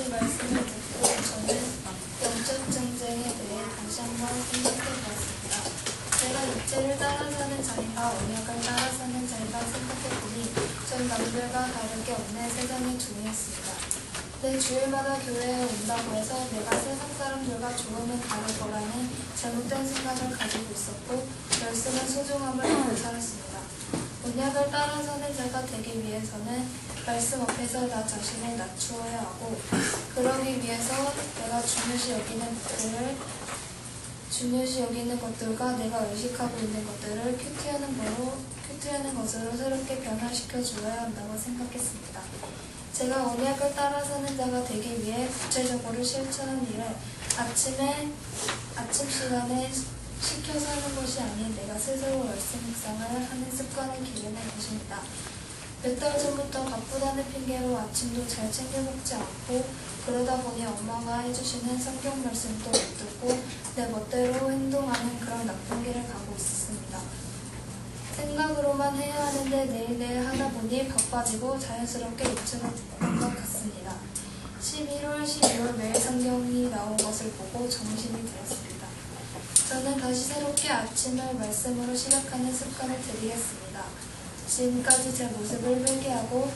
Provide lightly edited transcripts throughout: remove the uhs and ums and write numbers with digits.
이 말씀을 듣고 저는 영적 전쟁에 대해 다시 한번 생각해 보았습니다. 제가 육체를 따라 사는 자인가 언약을 따라 사는 자인가 생각해 보니 전 남들과 다르게 없는 세상이 중요했습니다. 내 주일마다 교회에 온다고 해서 내가 세상 사람들과 조금은 다를 거라는 잘못된 생각을 가지고 있었고 말씀의 소중함을 알고 살았습니다. 언약을 따라 사는 자가 되기 위해서는 말씀 앞에서 나 자신을 낮추어야 하고 그러기 위해서 내가 중요시 여기는 것들과 내가 의식하고 있는 것들을 큐티하는 것으로 새롭게 변화시켜 주어야 한다고 생각했습니다. 제가 언약을 따라 사는 자가 되기 위해 구체적으로 실천한 일을 아침 시간에 시켜서 하는 것이 아닌 내가 스스로 말씀 묵상을 하는 습관을 기르는 것입니다. 몇 달 전부터 바쁘다는 핑계로 아침도 잘 챙겨 먹지 않고 그러다 보니 엄마가 해주시는 성경 말씀도 못 듣고 내 멋대로 행동하는 그런 나쁜 길을 가고 있었습니다. 생각으로만 해야 하는데 내일 하다 보니 바빠지고 자연스럽게 놓치는 것 같습니다. 11월, 12월 매일 성경이 나온 것을 보고 정신이 들었습니다. 저는 다시 새롭게 아침을 말씀으로 시작하는 습관을 들이겠습니다. 지금까지 제 모습을 회개하고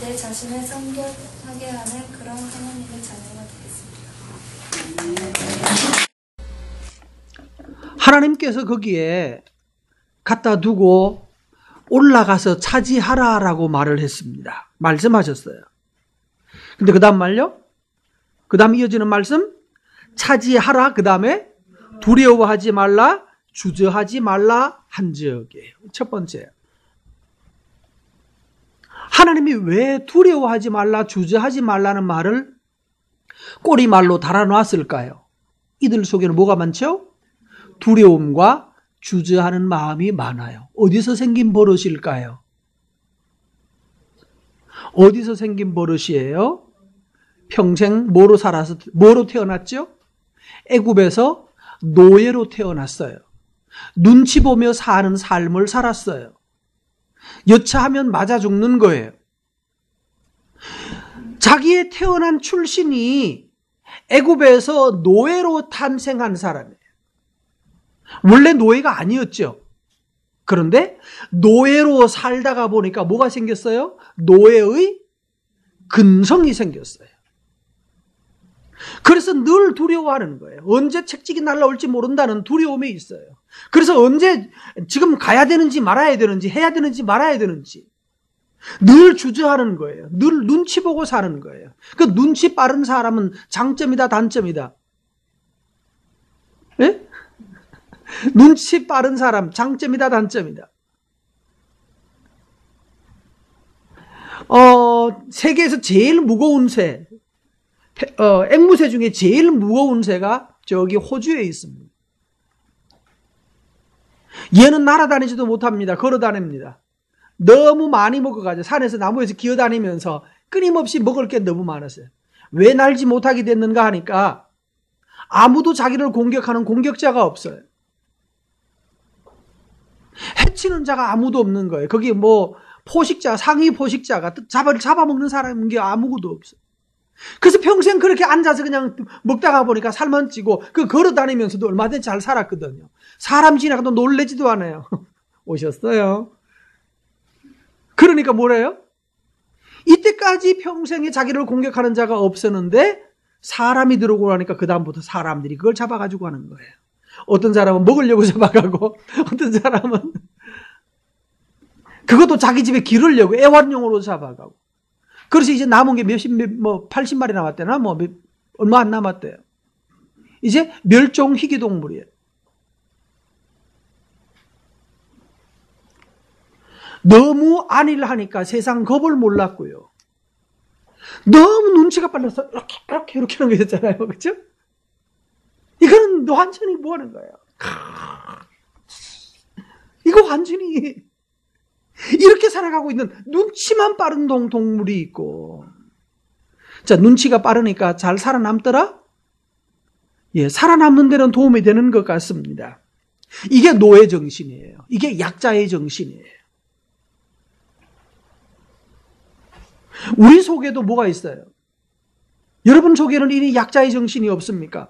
내 자신을 성결하게 하는 그런 하나님의 자녀가 되겠습니다. 하나님께서 거기에 갖다 두고 올라가서 차지하라라고 말을 했습니다. 말씀하셨어요. 근데 그 다음 말요? 그 다음 이어지는 말씀? 차지하라, 그 다음에 두려워하지 말라, 주저하지 말라 한적이에요. 첫 번째. 하나님이 왜 두려워하지 말라, 주저하지 말라는 말을 꼬리말로 달아놨을까요? 이들 속에는 뭐가 많죠? 두려움과 주저하는 마음이 많아요. 어디서 생긴 버릇일까요? 어디서 생긴 버릇이에요? 평생 뭐로 살아서, 뭐로 태어났죠? 애굽에서 노예로 태어났어요. 눈치 보며 사는 삶을 살았어요. 여차하면 맞아 죽는 거예요. 자기의 태어난 출신이 애굽에서 노예로 탄생한 사람이에요. 원래 노예가 아니었죠. 그런데 노예로 살다가 보니까 뭐가 생겼어요? 노예의 근성이 생겼어요. 그래서 늘 두려워하는 거예요. 언제 책찍이 날라올지 모른다는 두려움이 있어요. 그래서 언제 지금 가야 되는지 말아야 되는지 해야 되는지 말아야 되는지 늘 주저하는 거예요. 늘 눈치 보고 사는 거예요. 그 눈치 빠른 사람은 장점이다, 단점이다? 예? 눈치 빠른 사람 장점이다, 단점이다? 세계에서 제일 무거운 새, 앵무새 중에 제일 무거운 새가 저기 호주에 있습니다. 얘는 날아다니지도 못합니다. 걸어다닙니다. 너무 많이 먹어가지고 산에서 나무에서 기어다니면서 끊임없이 먹을 게 너무 많았어요. 왜 날지 못하게 됐는가 하니까 아무도 자기를 공격하는 공격자가 없어요. 해치는 자가 아무도 없는 거예요. 거기 뭐 포식자, 상위 포식자가 잡아먹는 사람인 아무것도 없어요. 그래서 평생 그렇게 앉아서 그냥 먹다가 보니까 살만 찌고 걸어 다니면서도 얼마든지 잘 살았거든요. 사람 지나가도 놀래지도 않아요. 오셨어요. 그러니까 뭐래요? 이때까지 평생에 자기를 공격하는 자가 없었는데 사람이 들어오고 나니까 그 다음부터 사람들이 그걸 잡아가지고 하는 거예요. 어떤 사람은 먹으려고 잡아가고 어떤 사람은 그것도 자기 집에 기르려고 애완용으로 잡아가고. 그래서 이제 남은 게 80마리 남았대나 얼마 안 남았대요. 이제 멸종 희귀 동물이에요. 너무 안일하니까 세상 겁을 몰랐고요. 너무 눈치가 빨라서 이렇게 하는 거 있잖아요. 그렇죠? 이거는 완전히 뭐 하는 거예요? 이거 완전히 이렇게 살아가고 있는 눈치만 빠른 동물이 있고. 자, 눈치가 빠르니까 잘 살아남더라? 예, 살아남는 데는 도움이 되는 것 같습니다. 이게 노예 정신이에요. 이게 약자의 정신이에요. 우리 속에도 뭐가 있어요? 여러분 속에는 이 약자의 정신이 없습니까?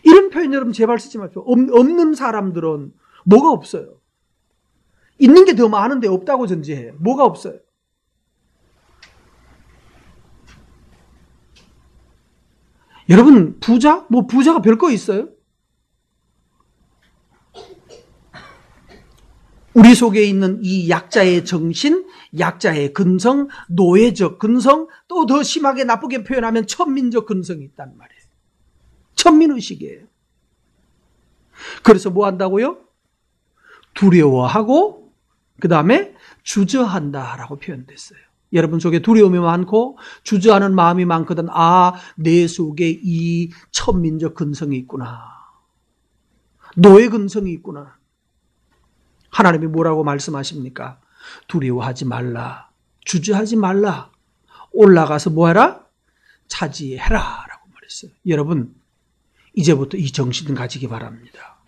이런 표현 여러분 제발 쓰지 마십시오. 없는 사람들은 뭐가 없어요? 있는 게 더 많은데 없다고 전제해요. 뭐가 없어요? 여러분 부자? 뭐 부자가 별거 있어요? 우리 속에 있는 이 약자의 정신, 약자의 근성, 노예적 근성, 또 더 심하게 나쁘게 표현하면 천민적 근성이 있단 말이에요. 천민의식이에요. 그래서 뭐 한다고요? 두려워하고 그 다음에 주저한다라고 표현됐어요. 여러분 속에 두려움이 많고 주저하는 마음이 많거든. 아, 내 속에 이 천민적 근성이 있구나. 노예 근성이 있구나. 하나님이 뭐라고 말씀하십니까? 두려워하지 말라. 주저하지 말라. 올라가서 뭐해라? 차지해라 라고 말했어요. 여러분 이제부터 이 정신을 가지기 바랍니다.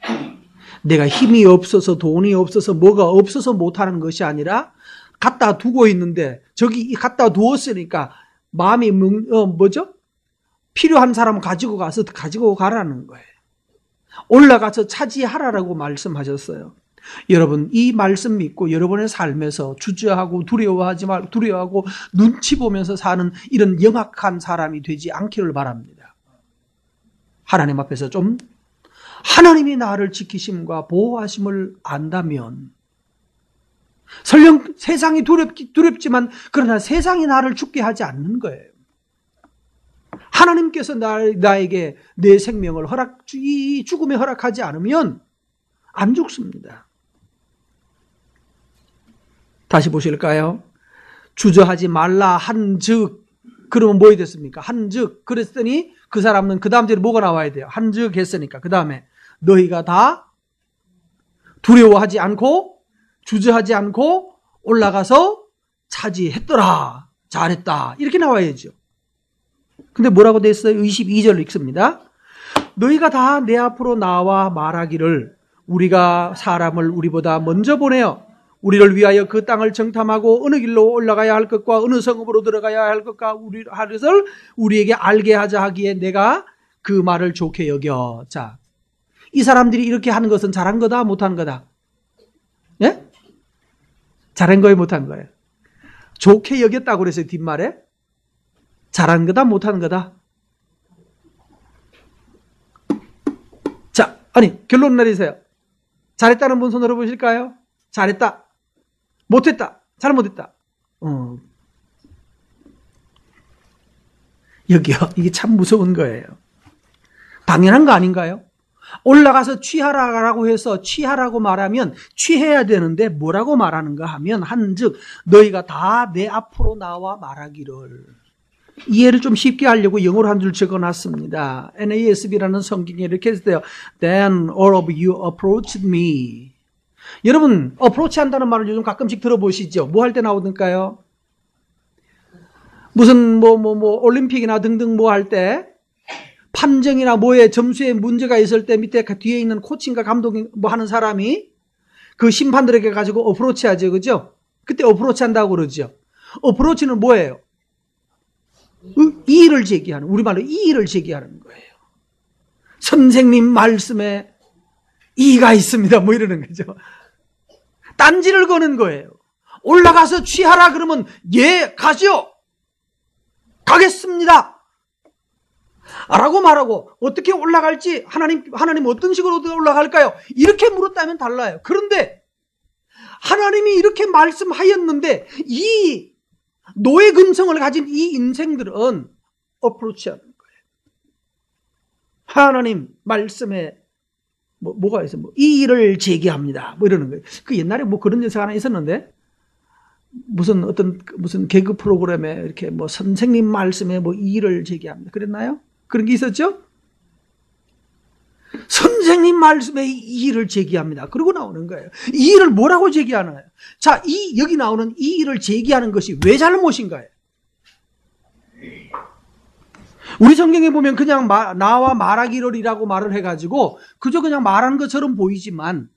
내가 힘이 없어서 돈이 없어서 뭐가 없어서 못하는 것이 아니라 갖다 두고 있는데 저기 갖다 두었으니까 마음이 뭐죠? 필요한 사람은 가지고 가서 가지고 가라는 거예요. 올라가서 차지하라라고 말씀하셨어요. 여러분 이 말씀 믿고 여러분의 삶에서 주저하고 두려워하지 말고 두려워하고 눈치 보면서 사는 이런 영악한 사람이 되지 않기를 바랍니다. 하나님 앞에서 좀 하나님이 나를 지키심과 보호하심을 안다면 설령 세상이 두렵지만 그러나 세상이 나를 죽게 하지 않는 거예요. 하나님께서 나에게 내 생명을 이 죽음에 허락하지 않으면 안 죽습니다. 다시 보실까요? 주저하지 말라 한즉 그러면 뭐이 됐습니까? 한즉 그랬더니 그 사람은 그 다음 절에 뭐가 나와야 돼요? 한즉 했으니까 그 다음에 너희가 다 두려워하지 않고 주저하지 않고 올라가서 차지했더라. 잘했다. 이렇게 나와야죠. 근데 뭐라고 됐어요? 22절 읽습니다. 너희가 다 내 앞으로 나와 말하기를 우리가 사람을 우리보다 먼저 보내어 우리를 위하여 그 땅을 정탐하고 어느 길로 올라가야 할 것과 어느 성읍으로 들어가야 할 것과 할 것을 우리에게 알게 하자 하기에 내가 그 말을 좋게 여겨. 자, 이 사람들이 이렇게 하는 것은 잘한 거다 못한 거다? 예? 잘한 거예요 못한 거예요? 좋게 여겼다고 그랬어요 뒷말에? 잘한 거다 못한 거다? 자, 아니 결론 내리세요. 잘했다는 분 손 들어보실까요? 잘했다. 못했다. 잘못했다. 여기요. 이게 참 무서운 거예요. 당연한 거 아닌가요? 올라가서 취하라고 해서 취하라고 말하면 취해야 되는데 뭐라고 말하는가 하면 한즉 너희가 다 내 앞으로 나와 말하기를. 이해를 좀 쉽게 하려고 영어로 한 줄 적어놨습니다. NASB라는 성경에 이렇게 했어요. Then all of you approached me. 여러분 approach 한다는 말을 요즘 가끔씩 들어보시죠? 뭐 할 때 나오던가요? 무슨 올림픽이나 등등 뭐 할 때 판정이나 뭐에 점수에 문제가 있을 때 밑에 뒤에 있는 코치인가 감독이 뭐 하는 사람이 그 심판들에게 가지고 어프로치 하죠. 그죠? 그때 어프로치 한다고 그러죠. 어프로치는 뭐예요? 이의를 제기하는, 우리말로 이의를 제기하는 거예요. 선생님 말씀에 이의가 있습니다. 뭐 이러는 거죠. 딴지를 거는 거예요. 올라가서 취하라 그러면 예, 가죠. 가겠습니다. 라고 말하고 어떻게 올라갈지 하나님 어떤 식으로 올라갈까요? 이렇게 물었다면 달라요. 그런데 하나님이 이렇게 말씀하였는데 이 노예 근성을 가진 이 인생들은 어프로치하는 거예요. 하나님 말씀에 뭐가 있어? 이의를 제기합니다. 뭐 이러는 거예요. 그 옛날에 뭐 그런 연세가 하나 있었는데 무슨 개그 프로그램에 이렇게 뭐 선생님 말씀에 뭐 이의를 제기합니다. 그랬나요? 그런 게 있었죠? 선생님 말씀에 이의를 제기합니다. 그러고 나오는 거예요. 이의를 뭐라고 제기하나요? 자, 여기 나오는 이의를 제기하는 것이 왜 잘못인가요? 우리 성경에 보면 그냥 나와 말하기를이라고 말을 해가지고 그저 그냥 말하는 것처럼 보이지만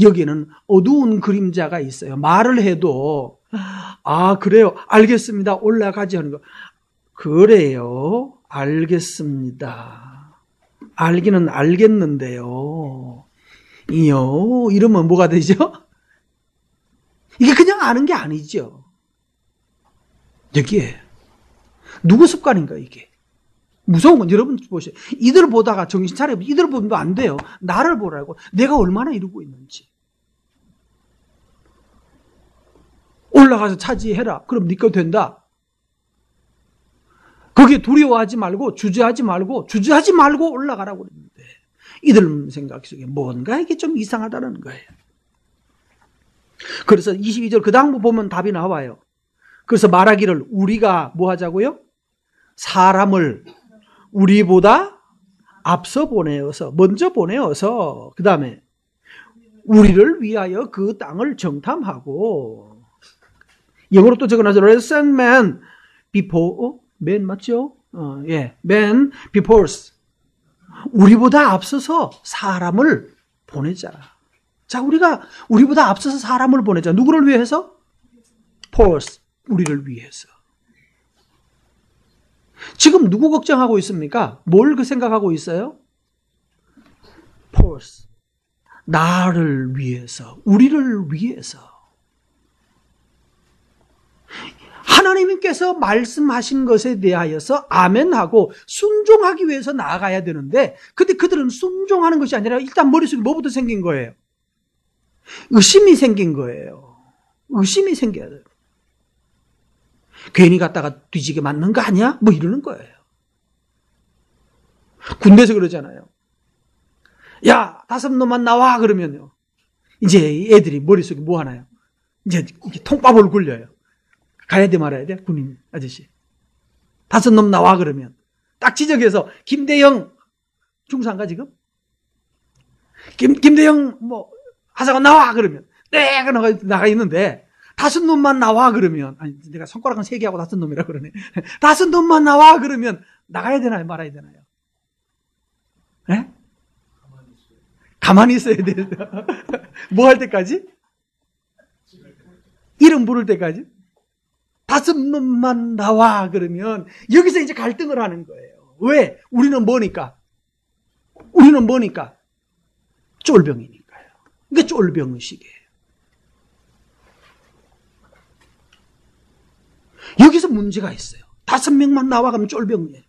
여기에는 어두운 그림자가 있어요. 말을 해도 아, 그래요. 알겠습니다. 올라가지 하는 거. 그래요. 알겠습니다. 알기는 알겠는데요. 이요. 이러면 뭐가 되죠? 이게 그냥 아는 게 아니죠. 여기에. 누구 습관인가, 이게? 무서운 건 여러분 보세요. 이들 보다가 정신 차리면 이들 보면 안 돼요. 나를 보라고. 내가 얼마나 이루고 있는지. 올라가서 차지해라. 그럼 네 거 된다. 거기에 두려워하지 말고 주저하지 말고 올라가라고 그랬는데 이들 생각 속에 뭔가 이게 좀 이상하다는 거예요. 그래서 22절 그 다음 보면 답이 나와요. 그래서 말하기를 우리가 뭐 하자고요? 사람을 우리보다 앞서 보내어서 먼저 보내어서 그 다음에 우리를 위하여 그 땅을 정탐하고 영어로 또 적어놔서 Let's send man before man 맞죠? 예, man before us. 우리보다 앞서서 사람을 보내자. 자, 우리보다 앞서서 사람을 보내자. 누구를 위해서? for us. 우리를 위해서. 지금 누구 걱정하고 있습니까? 뭘 그 생각하고 있어요? for us. 나를 위해서, 우리를 위해서. 하나님께서 말씀하신 것에 대하여서 아멘하고 순종하기 위해서 나아가야 되는데 근데 그들은 순종하는 것이 아니라 일단 머릿속에 뭐부터 생긴 거예요? 의심이 생긴 거예요. 의심이 생겨야 돼요. 괜히 갔다가 뒤지게 맞는 거 아니야? 뭐 이러는 거예요. 군대에서 그러잖아요. 야, 5놈만 나와 그러면요. 이제 애들이 머릿속에 뭐 하나요? 이제 통밥을 굴려요. 가야 돼 말아야 돼? 군인 아저씨. 5놈 나와 그러면 딱 지적해서 김대영 중사인가 지금? 김대영 뭐 하사관 나와 그러면 네 나가 있는데 5놈만 나와 그러면 아니 내가 손가락은 3개 하고 5놈이라 그러네. 5놈만 나와 그러면 나가야 되나요 말아야 되나요? 네? 가만히 있어야 돼요. 뭐 할 때까지? 이름 부를 때까지? 5놈만 나와 그러면 여기서 이제 갈등을 하는 거예요. 왜? 우리는 뭐니까? 쫄병이니까요. 이게 쫄병의식이에요. 여기서 문제가 있어요. 5명만 나와 가면 쫄병이에요.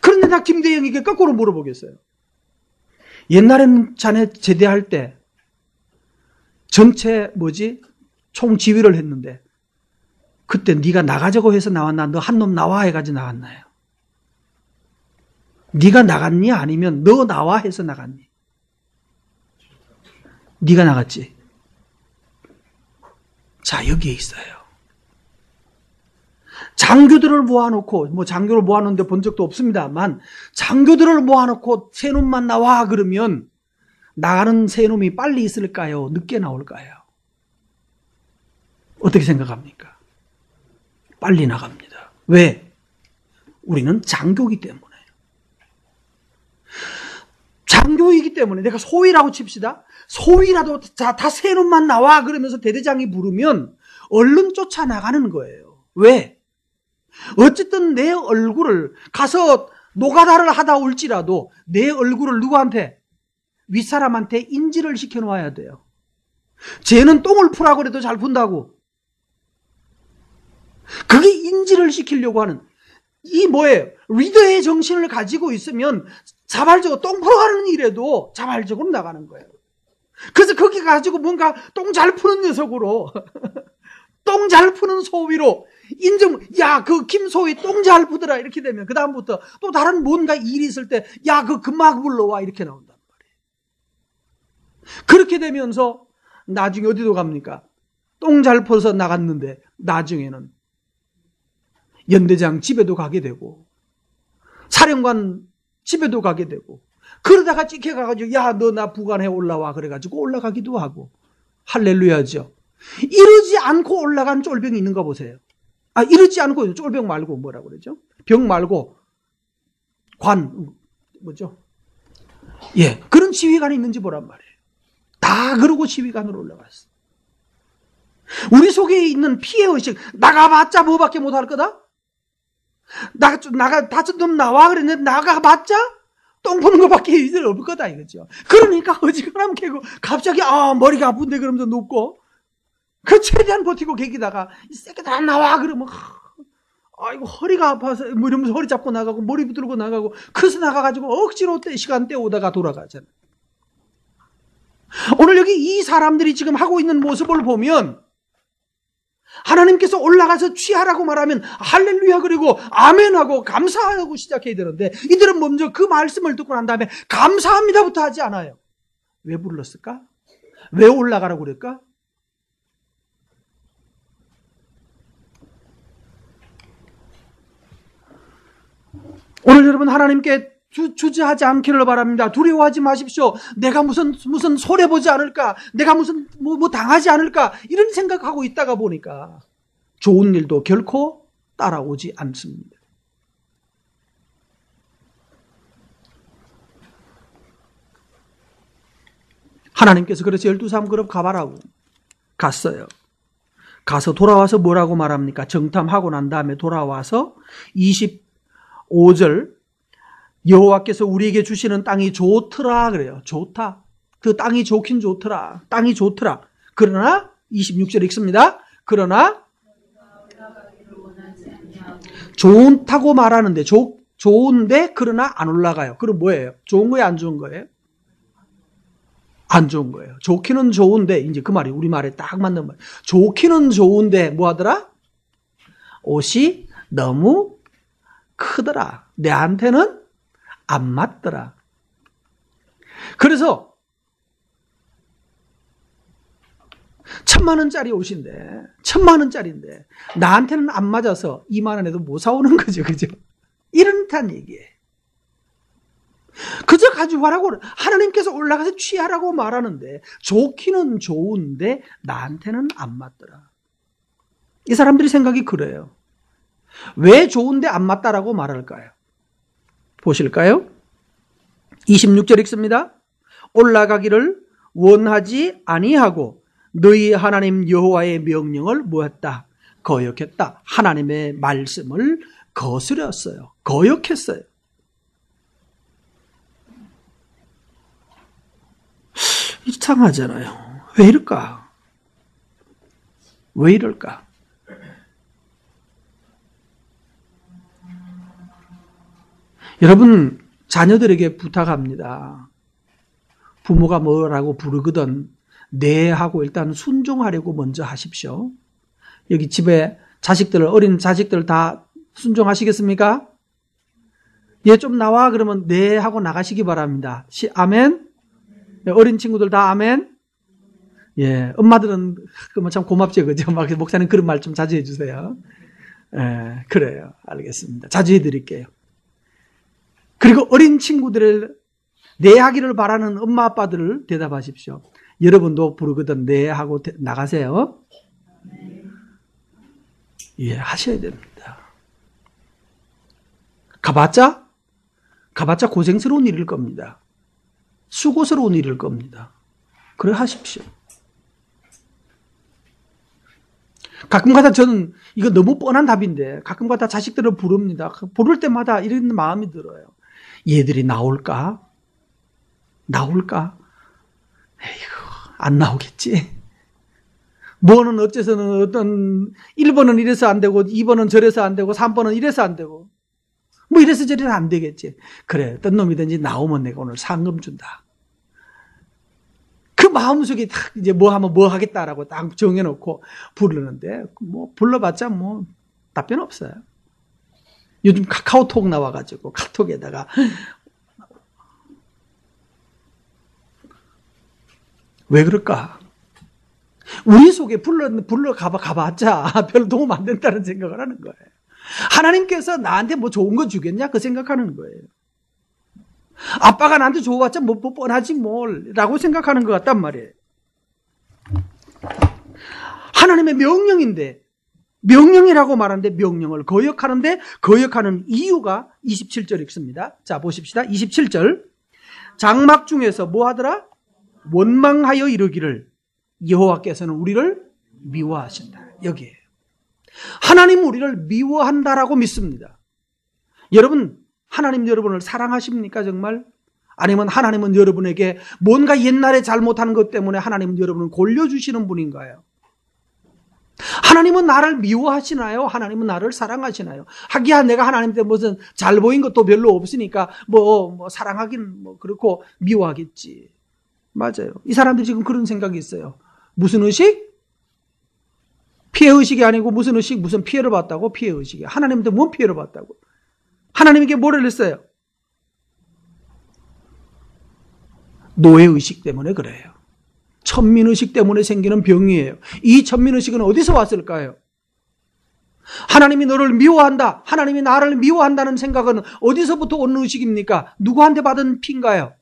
그런데 나 김대영에게 거꾸로 물어보겠어요. 옛날에는 자네 제대할 때 전체 총 지휘를 했는데 그때 네가 나가자고 해서 나왔나? 너 한 놈 나와 해가지고 나갔나요? 네가 나갔니? 아니면 너 나와 해서 나갔니? 네가 나갔지. 자, 여기에 있어요. 장교들을 모아놓고 장교를 모아놓는데 본 적도 없습니다만 장교들을 모아놓고 세 놈만 나와 그러면 나가는 세 놈이 빨리 있을까요? 늦게 나올까요? 어떻게 생각합니까? 빨리 나갑니다. 왜? 우리는 장교이기 때문에. 장교이기 때문에 내가 소위라고 칩시다. 소위라도 다 세 놈만 나와 그러면서 대대장이 부르면 얼른 쫓아나가는 거예요. 왜? 어쨌든 내 얼굴을 가서 노가다를 하다 올지라도 내 얼굴을 누구한테? 윗사람한테 인지를 시켜놓아야 돼요. 쟤는 똥을 푸라고 그래도 잘 푼다고. 그게 인지를 시키려고 하는 이 뭐예요? 리더의 정신을 가지고 있으면 자발적으로 똥 풀어가는 일에도 자발적으로 나가는 거예요. 그래서 거기 가지고 뭔가 똥 잘 푸는 녀석으로 똥 잘 푸는 소위로 야, 그 김소위 똥 잘 푸더라 이렇게 되면 그 다음부터 또 다른 뭔가 일이 있을 때 야, 그 금막 불러와 이렇게 나온단 말이에요. 그렇게 되면서 나중에 어디로 갑니까? 똥 잘 풀어서 나갔는데 나중에는 연대장 집에도 가게 되고 사령관 집에도 가게 되고 그러다가 찍혀가가지고 야, 너 나 부관해 올라와 그래가지고 올라가기도 하고 할렐루야죠. 이러지 않고 올라간 쫄병이 있는가 보세요. 아, 이러지 않고 쫄병 말고 뭐라고 그러죠? 병 말고 예, 그런 지휘관이 있는지 보란 말이에요. 다 그러고 지휘관으로 올라갔어. 우리 속에 있는 피해의식, 나가봤자 뭐밖에 못할 거다? 다좀 나와 그랬는데 나가봤자 똥 푸는 것밖에 이들 없을 거다 이거죠. 그러니까 어지간하면 개고 갑자기 머리가 아픈데 그러면서 눕고 그 최대한 버티고 개기다가 이 새끼들 안 나와 그러면 아이고 허리가 아파서 뭐 이러면서 허리 잡고 나가고 머리 붙들고 나가고 그래서 나가가지고 억지로 시간 때우다가 돌아가잖아요. 오늘 여기 이 사람들이 지금 하고 있는 모습을 보면 하나님께서 올라가서 취하라고 말하면 할렐루야 그리고 아멘하고 감사하고 시작해야 되는데 이들은 먼저 그 말씀을 듣고 난 다음에 감사합니다부터 하지 않아요. 왜 불렀을까? 왜 올라가라고 그랬까? 오늘 여러분 하나님께 주저하지 않기를 바랍니다. 두려워하지 마십시오. 내가 무슨 손해보지 않을까? 내가 무슨 뭐 당하지 않을까? 이런 생각하고 있다가 보니까 좋은 일도 결코 따라오지 않습니다. 하나님께서 그래서 12사람 그룹 가봐라고 갔어요. 가서 돌아와서 뭐라고 말합니까? 정탐하고 난 다음에 돌아와서 25절 여호와께서 우리에게 주시는 땅이 좋더라 그래요. 좋다. 그 땅이 좋긴 좋더라. 땅이 좋더라. 그러나 26절 읽습니다. 그러나 좋다고 말하는데 좋은데 그러나 안 올라가요. 그럼 뭐예요? 좋은 거예요? 안 좋은 거예요? 안 좋은 거예요. 좋기는 좋은데 이제 그 말이 우리 말에 딱 맞는 말. 좋기는 좋은데 뭐 하더라? 옷이 너무 크더라. 내한테는 안 맞더라. 그래서 1,000,000원짜리 옷인데 1,000,000원짜리인데 나한테는 안 맞아서 20,000원에도 못 사오는 거죠. 그죠? 이런단 얘기예요. 그저 가지고 가라고 하나님께서 올라가서 취하라고 말하는데 좋기는 좋은데 나한테는 안 맞더라. 이 사람들이 생각이 그래요. 왜 좋은데 안 맞다라고 말할까요? 보실까요? 26절 읽습니다. 올라가기를 원하지 아니하고 너희 하나님 여호와의 명령을 뭐했다? 거역했다. 하나님의 말씀을 거스렸어요. 거역했어요. 이상하잖아요. 왜 이럴까? 왜 이럴까? 여러분 자녀들에게 부탁합니다. 부모가 뭐라고 부르거든 네 하고 일단 순종하려고 먼저 하십시오. 여기 집에 어린 자식들 다 순종하시겠습니까? 얘 좀 나와 그러면 네 하고 나가시기 바랍니다. 아멘? 어린 친구들 다 아멘? 예, 엄마들은 참 고맙죠, 그죠? 막 목사님 그런 말 좀 자주 해주세요. 예, 그래요. 알겠습니다. 자주 해드릴게요. 그리고 어린 친구들을 네 하기를 바라는 엄마 아빠들을 대답하십시오. 여러분도 부르거든 네 하고 나가세요. 예, 하셔야 됩니다. 가봤자 고생스러운 일일 겁니다. 수고스러운 일일 겁니다. 그래 하십시오. 가끔가다 저는 이거 너무 뻔한 답인데 가끔가다 자식들을 부릅니다. 부를 때마다 이런 마음이 들어요. 얘들이 나올까? 에이구, 안 나오겠지. 뭐는 어째서는 어떤 1번은 이래서 안 되고 2번은 저래서 안 되고 3번은 이래서 안 되고 뭐 이래서 저래서 안 되겠지. 그래, 어떤 놈이든지 나오면 내가 오늘 상금 준다. 그 마음속에 딱 이제 뭐 하면 뭐 하겠다라고 딱 정해놓고 부르는데 뭐 불러봤자 뭐 답변 없어요. 요즘 카카오톡 나와가지고 카톡에다가 왜 그럴까? 우리 속에 가봤자 별로 도움 안 된다는 생각을 하는 거예요. 하나님께서 나한테 뭐 좋은 거 주겠냐? 그 생각하는 거예요. 아빠가 나한테 줘봤자 뭐 뻔하지 뭘 라고 생각하는 것 같단 말이에요. 하나님의 명령인데 명령이라고 말하는데 명령을 거역하는데 거역하는 이유가 27절 읽습니다. 자 보십시다. 27절 장막 중에서 뭐 하더라? 원망하여 이르기를 여호와께서는 우리를 미워하신다. 여기에요. 하나님 우리를 미워한다라고 믿습니다. 여러분, 하나님 여러분을 사랑하십니까 정말? 아니면 하나님은 여러분에게 뭔가 옛날에 잘못한 것 때문에 하나님은 여러분을 골려주시는 분인가요? 하나님은 나를 미워하시나요? 하나님은 나를 사랑하시나요? 하기야 내가 하나님 때문에 무슨 잘 보인 것도 별로 없으니까 사랑하긴 그렇고 미워하겠지. 맞아요. 이 사람들이 지금 그런 생각이 있어요. 무슨 의식? 피해의식이 아니고 무슨 의식? 무슨 피해를 봤다고? 피해의식이. 하나님한테 뭔 피해를 봤다고? 하나님에게 뭐를 했어요? 노예의식 때문에 그래요. 천민의식 때문에 생기는 병이에요. 이 천민의식은 어디서 왔을까요? 하나님이 너를 미워한다. 하나님이 나를 미워한다는 생각은 어디서부터 온 의식입니까? 누구한테 받은 피인가요?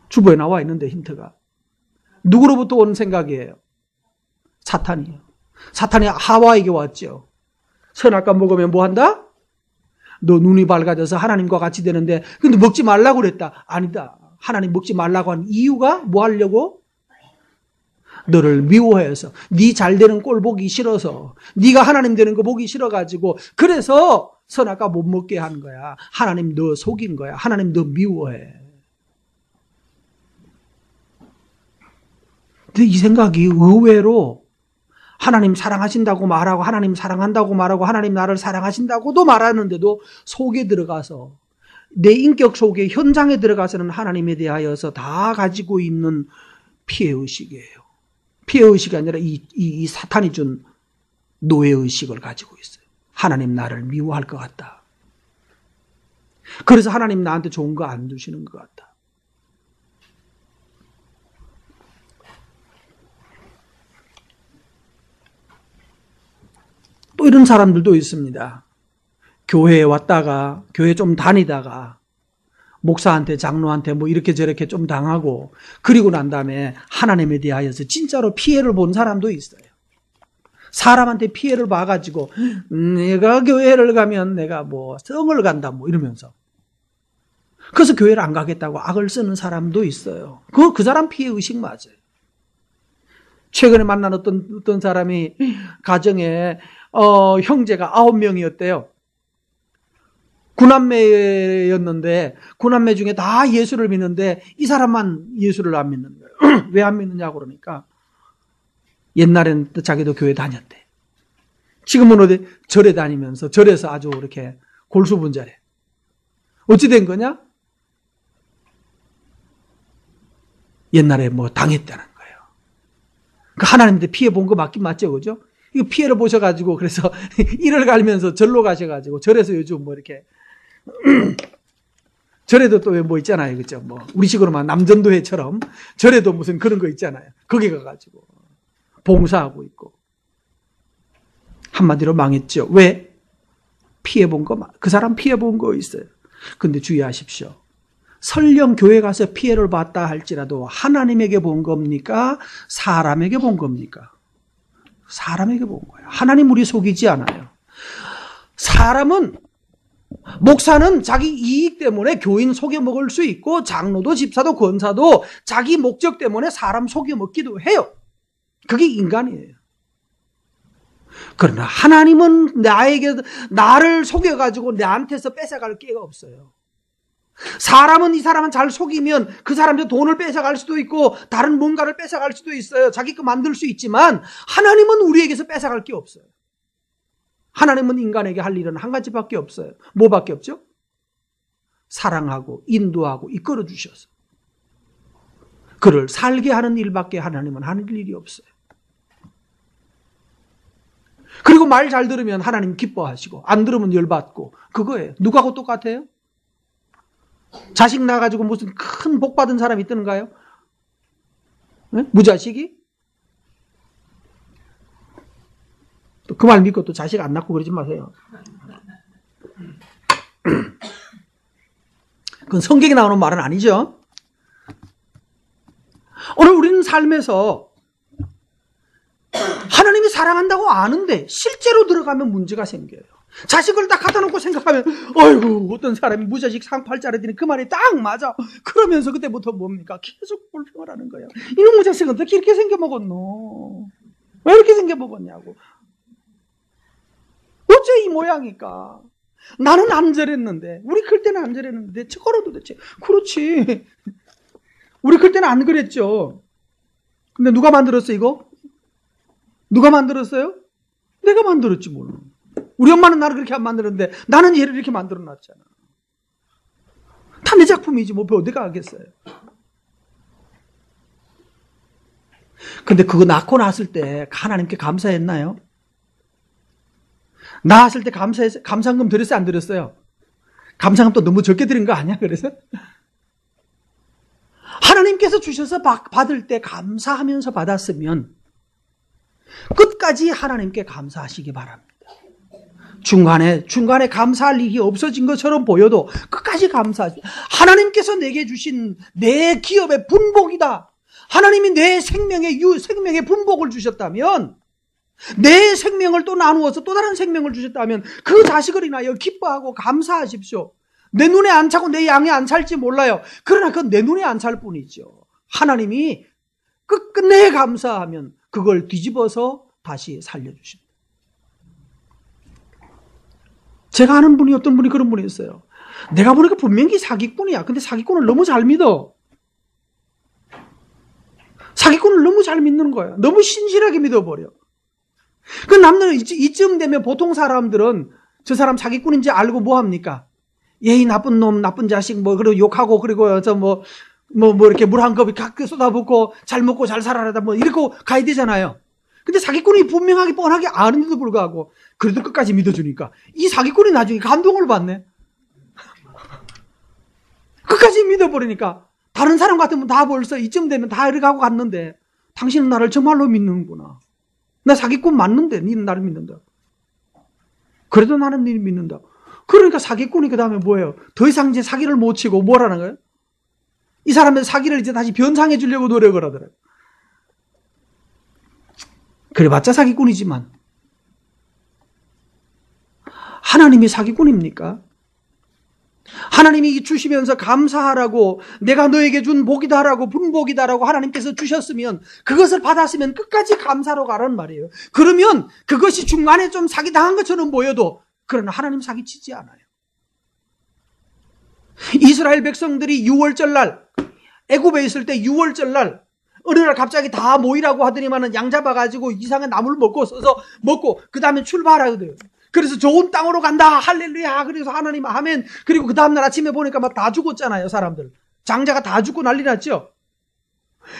주보에 나와 있는데 힌트가. 누구로부터 온 생각이에요? 사탄이요. 사탄이 하와에게 왔죠. 선악과 먹으면 뭐 한다? 너 눈이 밝아져서 하나님과 같이 되는데 근데 먹지 말라고 그랬다. 아니다. 하나님 먹지 말라고 한 이유가 뭐 하려고? 너를 미워해서 네 잘되는 꼴 보기 싫어서 네가 하나님 되는 거 보기 싫어가지고 그래서 선악과 못 먹게 한 거야. 하나님 너 속인 거야. 하나님 너 미워해. 근데 이 생각이 의외로 하나님 사랑하신다고 말하고 하나님 사랑한다고 말하고 하나님 나를 사랑하신다고도 말하는데도 속에 들어가서 내 인격 속에 현장에 들어가서는 하나님에 대하여서 다 가지고 있는 피해의식이에요. 피해의식이 아니라 이 사탄이 준 노예의식을 가지고 있어요. 하나님 나를 미워할 것 같다. 그래서 하나님 나한테 좋은 거 안 주시는 것 같다. 또 이런 사람들도 있습니다. 교회에 왔다가 교회 좀 다니다가 목사한테 장로한테 이렇게 저렇게 좀 당하고 그리고 난 다음에 하나님에 대하여서 진짜로 피해를 본 사람도 있어요. 사람한테 피해를 봐가지고 내가 교회를 가면 내가 성을 간다 이러면서 그래서 교회를 안 가겠다고 악을 쓰는 사람도 있어요. 그 사람 피해의식 맞아요. 최근에 만난 어떤 사람이 가정에 형제가 9명이었대요. 9남매였는데 9남매 중에 다 예수를 믿는데 이 사람만 예수를 안 믿는 거예요. 왜 안 믿느냐고 그러니까 옛날엔 자기도 교회 다녔대. 지금은 어디 절에 다니면서 절에서 아주 이렇게 골수분자래. 어찌 된 거냐? 옛날에 당했다는 거예요. 그 하나님한테 피해 본 거 맞긴 맞죠, 그죠? 이거 피해를 보셔가지고 그래서 이를 갈면서 절로 가셔가지고 절에서 요즘 이렇게 절에도 또 있잖아요, 그죠? 우리식으로 만 남전도회처럼 절에도 무슨 그런 거 있잖아요. 거기 가가지고 봉사하고 있고 한마디로 망했죠. 왜? 피해 본 거, 그 사람 피해 본 거 있어요. 근데 주의하십시오. 설령 교회 가서 피해를 봤다 할지라도 하나님에게 본 겁니까? 사람에게 본 겁니까? 사람에게 본 거예요. 하나님 우리 속이지 않아요. 사람은 목사는 자기 이익 때문에 교인 속여 먹을 수 있고 장로도 집사도 권사도 자기 목적 때문에 사람 속여 먹기도 해요. 그게 인간이에요. 그러나 하나님은 나를 속여가지고 나한테서 뺏어갈 기회가 없어요. 사람은 이 사람은 잘 속이면 그 사람한테 돈을 뺏어갈 수도 있고 다른 뭔가를 뺏어갈 수도 있어요. 자기 거 만들 수 있지만 하나님은 우리에게서 뺏어갈 게 없어요. 하나님은 인간에게 할 일은 한 가지밖에 없어요. 뭐밖에 없죠? 사랑하고 인도하고 이끌어 주셔서 그를 살게 하는 일밖에 하나님은 하는 일이 없어요. 그리고 말 잘 들으면 하나님 기뻐하시고 안 들으면 열받고 그거예요. 누구하고 똑같아요? 자식 낳아가지고 무슨 큰 복 받은 사람이 있던가요? 네? 무자식이? 또 그 말 믿고 또 자식 안 낳고 그러지 마세요. 그건 성경에 나오는 말은 아니죠. 오늘 우리는 삶에서 하나님이 사랑한다고 아는데 실제로 들어가면 문제가 생겨요. 자식을 딱 갖다 놓고 생각하면 어이구 어떤 사람이 무자식 상팔자라더니 그 말이 딱 맞아. 그러면서 그때부터 뭡니까? 계속 불평을 하는 거예요. 이놈의 자식은 어떻게 이렇게 생겨먹었노? 왜 이렇게 생겨먹었냐고. 어째 이 모양일까? 나는 안 저랬는데, 우리 클 때는 안 저랬는데 저거는 도대체. 그렇지, 우리 클 때는 안 그랬죠. 근데 누가 만들었어 이거? 누가 만들었어요? 내가 만들었지 뭘. 우리 엄마는 나를 그렇게 안 만들었는데 나는 얘를 이렇게 만들어놨잖아. 다 내 작품이지 뭐 어디가 하겠어요. 근데 그거 낳고 났을 때 하나님께 감사했나요? 낳았을 때 감사한금 드렸어요? 안 드렸어요? 감사한금 또 너무 적게 드린 거 아니야? 그래서 하나님께서 주셔서 받을 때 감사하면서 받았으면 끝까지 하나님께 감사하시기 바랍니다. 중간에 감사할 일이 없어진 것처럼 보여도 끝까지 감사하지. 하나님께서 내게 주신 내 기업의 분복이다. 하나님이 내 생명의 분복을 주셨다면, 내 생명을 또 나누어서 또 다른 생명을 주셨다면 그 자식을 인하여 기뻐하고 감사하십시오. 내 눈에 안 차고 내 양에 안 찰지 몰라요. 그러나 그건 내 눈에 안 찰 뿐이죠. 하나님이 끝내 감사하면 그걸 뒤집어서 다시 살려주십니다. 제가 아는 분이 어떤 분이 그런 분이 있어요. 내가 보니까 분명히 사기꾼이야. 근데 사기꾼을 너무 잘 믿어. 사기꾼을 너무 잘 믿는 거야. 너무 신실하게 믿어버려. 그 남들은 이쯤 되면 보통 사람들은 저 사람 사기꾼인지 알고 뭐 합니까? 예의 나쁜 놈, 나쁜 자식, 그리고 욕하고, 그리고 이렇게 물 한 컵이 가끔 쏟아붓고, 잘 먹고 잘 살아라, 이러고 가야 되잖아요. 근데 사기꾼이 분명하게 뻔하게 아는데도 불구하고, 그래도 끝까지 믿어주니까, 이 사기꾼이 나중에 감동을 받네. 끝까지 믿어버리니까, 다른 사람 같으면 다 벌써 이쯤 되면 다 이렇게 하고 갔는데, 당신은 나를 정말로 믿는구나. 나 사기꾼 맞는데, 니는 나를 믿는다. 그래도 나는 니를 믿는다. 그러니까 사기꾼이 그 다음에 뭐예요? 더 이상 이제 사기를 못 치고 뭐라는 거예요? 이 사람의 사기를 이제 다시 변상해 주려고 노력을 하더라고요. 그래봤자 사기꾼이지만 하나님이 사기꾼입니까? 하나님이 주시면서 감사하라고, 내가 너에게 준 복이다라고, 분복이다라고 하나님께서 주셨으면, 그것을 받았으면 끝까지 감사로 가라는 말이에요. 그러면 그것이 중간에 좀 사기당한 것처럼 보여도, 그러나 하나님 사기치지 않아요. 이스라엘 백성들이 6월절 날, 애굽에 있을 때 6월절 날, 어느 날 갑자기 다 모이라고 하더니만은 양 잡아가지고 이상한 나무를 먹고 그 다음에 출발하거든요. 그래서 좋은 땅으로 간다, 할렐루야. 그래서 하나님 아멘. 그리고 그 다음날 아침에 보니까 막 다 죽었잖아요, 사람들. 장자가 다 죽고 난리 났죠.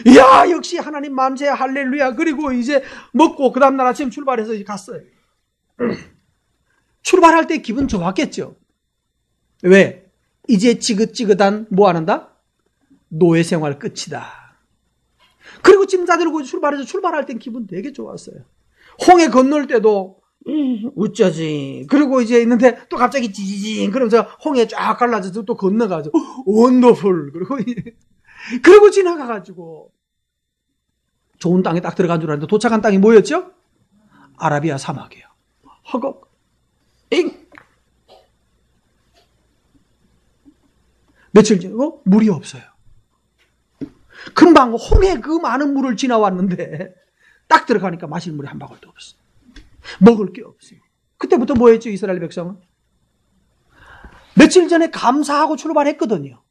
이야, 역시 하나님 만세, 할렐루야. 그리고 이제 먹고 그 다음날 아침 출발해서 갔어요. 출발할 때 기분 좋았겠죠. 왜? 이제 지긋지긋한 뭐 하는다? 노예 생활 끝이다. 그리고 짐 싸들고 출발할 땐 기분 되게 좋았어요. 홍해 건널 때도 어쩌지. 그리고 이제 있는데 또 갑자기 지지징 그러면서 홍해 쫙 갈라져서 또 건너가지고 원더풀. 그리고 지나가가지고 좋은 땅에 딱 들어간 줄 알았는데 도착한 땅이 뭐였죠? 아라비아 사막이에요. 허걱. 며칠 지나고 물이 없어요. 금방 홍해 그 많은 물을 지나왔는데 딱 들어가니까 마실 물이 한 방울도 없어. 먹을 게 없어요. 그때부터 뭐 했죠, 이스라엘 백성은? 며칠 전에 감사하고 출발했거든요.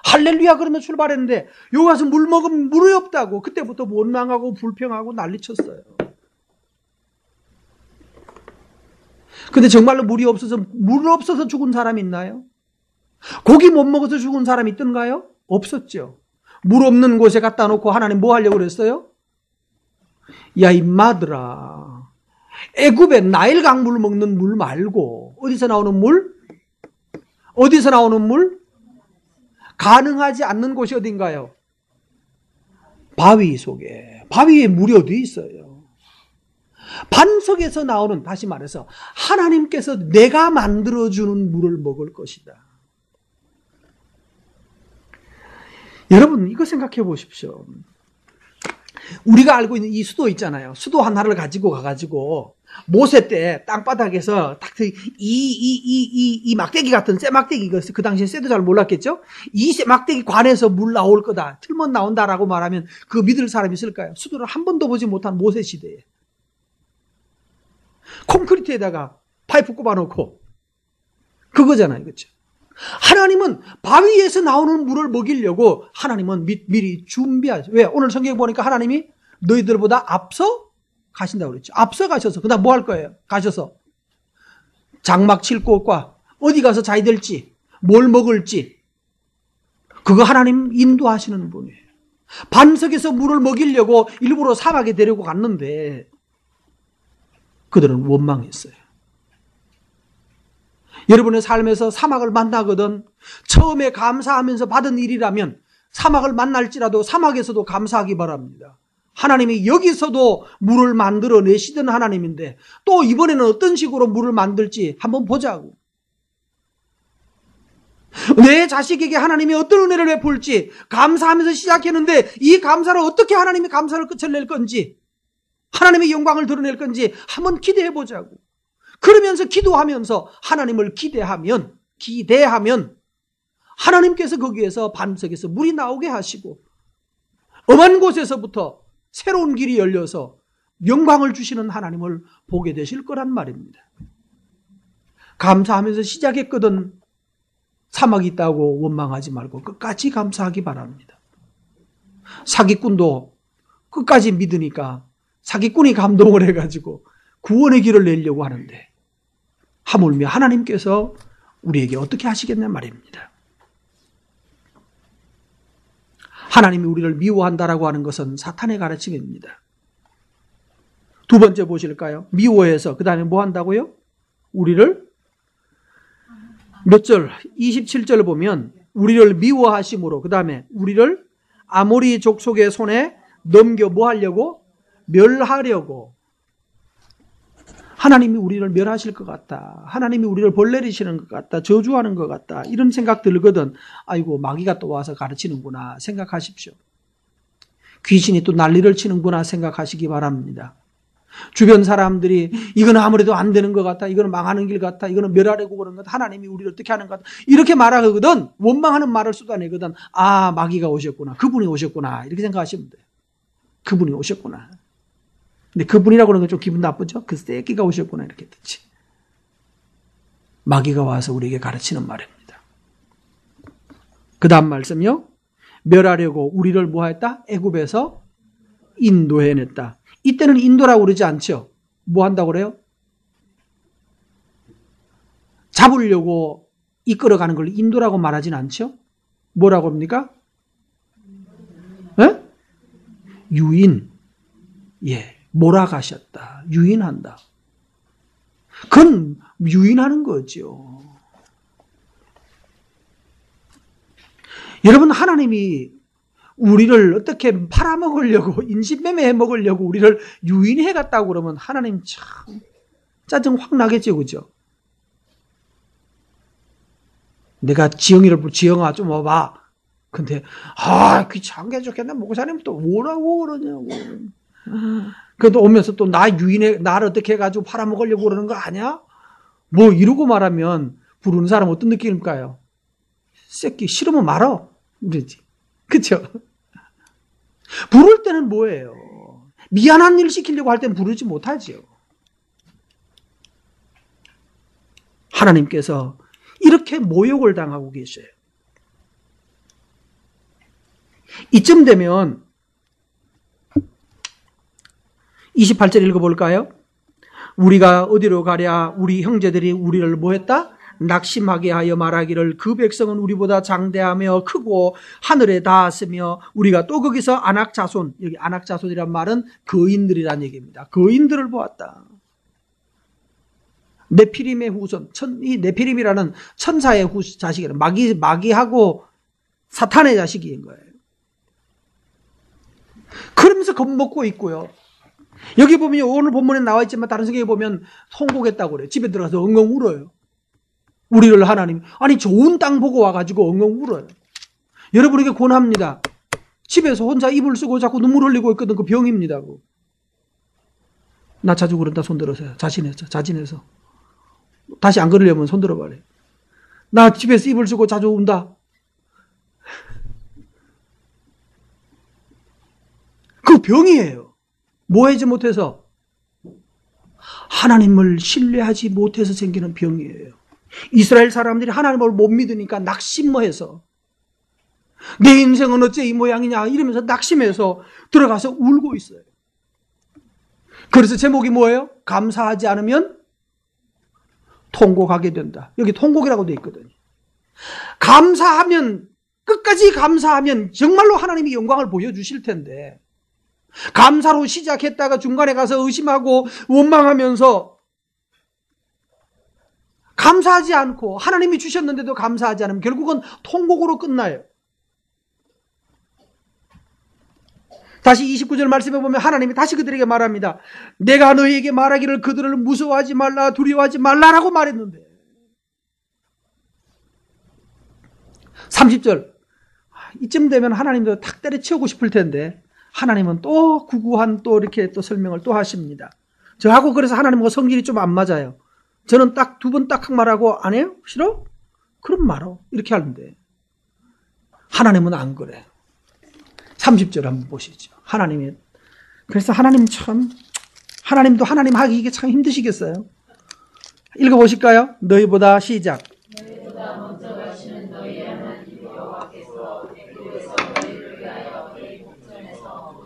할렐루야 그러면 출발했는데 여기 가서 물 먹으면 물이 없다고 그때부터 원망하고 불평하고 난리쳤어요. 근데 정말로 물이 없어서 물 없어서 죽은 사람이 있나요? 고기 못 먹어서 죽은 사람이 있던가요? 없었죠. 물 없는 곳에 갖다 놓고 하나님 뭐 하려고 그랬어요? 야 임마들아, 애굽의 나일 강물 먹는 물 말고 어디서 나오는 물? 어디서 나오는 물? 가능하지 않는 곳이 어딘가요? 바위 속에. 바위에 물이 어디 있어요? 반석에서 나오는, 다시 말해서 하나님께서 내가 만들어주는 물을 먹을 것이다. 여러분 이거 생각해 보십시오. 우리가 알고 있는 이 수도 있잖아요. 수도 하나를 가지고 가가지고 모세 때 땅바닥에서 딱 이 막대기 같은 쇠 막대기, 그 당시에 쇠도 잘 몰랐겠죠? 이 쇠 막대기 관에서 물 나올 거다, 틀면 나온다라고 말하면 그 믿을 사람이 있을까요? 수도를 한 번도 보지 못한 모세 시대에 콘크리트에다가 파이프 꼽아놓고 그거잖아요, 그렇죠? 하나님은 바위에서 나오는 물을 먹이려고 하나님은 미리 준비하죠. 왜? 오늘 성경 보니까 하나님이 너희들보다 앞서 가신다고 그랬죠. 앞서 가셔서 그다음 뭐 할 거예요? 가셔서 장막 칠 곳과 어디 가서 자야 될지, 뭘 먹을지, 그거 하나님 인도하시는 분이에요. 반석에서 물을 먹이려고 일부러 사막에 데리고 갔는데 그들은 원망했어요. 여러분의 삶에서 사막을 만나거든 처음에 감사하면서 받은 일이라면 사막을 만날지라도 사막에서도 감사하기 바랍니다. 하나님이 여기서도 물을 만들어내시던 하나님인데 또 이번에는 어떤 식으로 물을 만들지 한번 보자고. 내 자식에게 하나님이 어떤 은혜를 베풀지 감사하면서 시작했는데 이 감사를 어떻게 하나님이 감사를 끝을 낼 건지, 하나님의 영광을 드러낼 건지 한번 기대해 보자고. 그러면서 기도하면서 하나님을 기대하면 하나님께서 거기에서 반석에서 물이 나오게 하시고 엄한 곳에서부터 새로운 길이 열려서 영광을 주시는 하나님을 보게 되실 거란 말입니다. 감사하면서 시작했거든 사막이 있다고 원망하지 말고 끝까지 감사하기 바랍니다. 사기꾼도 끝까지 믿으니까 사기꾼이 감동을 해가지고 구원의 길을 내려고 하는데 하물며 하나님께서 우리에게 어떻게 하시겠냐 말입니다. 하나님이 우리를 미워한다라고 하는 것은 사탄의 가르침입니다. 두 번째 보실까요? 미워해서 그 다음에 뭐 한다고요? 우리를 몇 절? 27절 보면 우리를 미워하심으로 그 다음에 우리를 아모리 족속의 손에 넘겨 뭐 하려고? 멸하려고. 하나님이 우리를 멸하실 것 같다. 하나님이 우리를 벌 내리시는 것 같다. 저주하는 것 같다. 이런 생각 들거든. 아이고 마귀가 또 와서 가르치는구나 생각하십시오. 귀신이 또 난리를 치는구나 생각하시기 바랍니다. 주변 사람들이 이거는 아무래도 안 되는 것 같다. 이거는 망하는 길 같다. 이거는 멸하려고 그러는 것 같다. 하나님이 우리를 어떻게 하는 것 같다. 이렇게 말하거든. 원망하는 말을 쏟아내거든. 아 마귀가 오셨구나. 그분이 오셨구나. 이렇게 생각하시면 돼요. 그분이 오셨구나. 근데 그분이라고 하는 건 좀 기분 나쁘죠? 그 새끼가 오셨구나 이렇게 듣지. 마귀가 와서 우리에게 가르치는 말입니다. 그 다음 말씀요. 멸하려고 우리를 뭐 했다? 애굽에서 인도해냈다. 이때는 인도라고 그러지 않죠. 뭐 한다고 그래요? 잡으려고 이끌어가는 걸 인도라고 말하진 않죠. 뭐라고 합니까? 에? 유인. 예. 몰아가셨다. 유인한다. 그건 유인하는 거죠. 여러분 하나님이 우리를 어떻게 팔아먹으려고 인신매매해 먹으려고 우리를 유인해 갔다고 그러면 하나님 참 짜증 확 나겠죠. 그죠? 내가 지영아 좀 와봐. 근데 귀찮게 좋겠네. 목사님 또 뭐라고 그러냐고. 그래도 오면서 또 나를 어떻게 해가지고 팔아먹으려고 그러는 거 아니야? 뭐 이러고 말하면 부르는 사람 어떤 느낌일까요? 새끼 싫으면 말어. 그러지. 그쵸? 부를 때는 뭐예요? 미안한 일 시키려고 할 땐 부르지 못하죠. 하나님께서 이렇게 모욕을 당하고 계셔요. 이쯤 되면 28절 읽어볼까요? 우리가 어디로 가랴? 우리 형제들이 우리를 뭐 했다? 낙심하게 하여 말하기를 그 백성은 우리보다 장대하며 크고 하늘에 닿았으며 우리가 또 거기서 아낙자손, 여기 아낙자손이란 말은 거인들이란 얘기입니다. 거인들을 보았다. 네피림의 후손, 이 네피림이라는 천사의 자식이라 마귀하고 사탄의 자식인 거예요. 그러면서 겁먹고 있고요. 여기 보면 오늘 본문에 나와 있지만 다른 성경에 보면 통곡했다고 그래요. 집에 들어가서 엉엉 울어요. 우리를 하나님, 아니 좋은 땅 보고 와가지고 엉엉 울어요. 여러분에게 권합니다. 집에서 혼자 이불 쓰고 자꾸 눈물 흘리고 있거든. 그 병입니다. 나 자주 그런다. 손 들어서요. 자진해서. 다시 안 그러려면 손 들어봐래. 나 집에서 이불 쓰고 자주 운다. 그 병이에요. 뭐 하지 못해서? 하나님을 신뢰하지 못해서 생기는 병이에요. 이스라엘 사람들이 하나님을 못 믿으니까 낙심해서 내 인생은 어째 이 모양이냐 이러면서 낙심해서 들어가서 울고 있어요. 그래서 제목이 뭐예요? 감사하지 않으면 통곡하게 된다. 여기 통곡이라고 되어 있거든요. 감사하면, 끝까지 감사하면 정말로 하나님이 영광을 보여주실 텐데, 감사로 시작했다가 중간에 가서 의심하고 원망하면서 감사하지 않고 하나님이 주셨는데도 감사하지 않으면 결국은 통곡으로 끝나요. 다시 29절 말씀해 보면 하나님이 다시 그들에게 말합니다. 내가 너희에게 말하기를 그들을 무서워하지 말라, 두려워하지 말라라고 말했는데. 30절. 이쯤 되면 하나님도 탁 때려치우고 싶을 텐데 하나님은 또 구구한 또 이렇게 또 설명을 또 하십니다. 저하고 그래서 하나님과 성질이 좀 안 맞아요. 저는 딱 두 번 딱 말하고 안 해요? 싫어? 그럼 말어. 이렇게 하는데 하나님은 안 그래. 30절 한번 보시죠. 하나님이, 그래서 하나님 참, 하나님도 하나님 하기 이게 참 힘드시겠어요? 읽어보실까요? 너희보다 시작. 너희보다 먼저 가시는 너희의 하나님 여호와께서 애굽에서 너희를 위하여 이 목전에서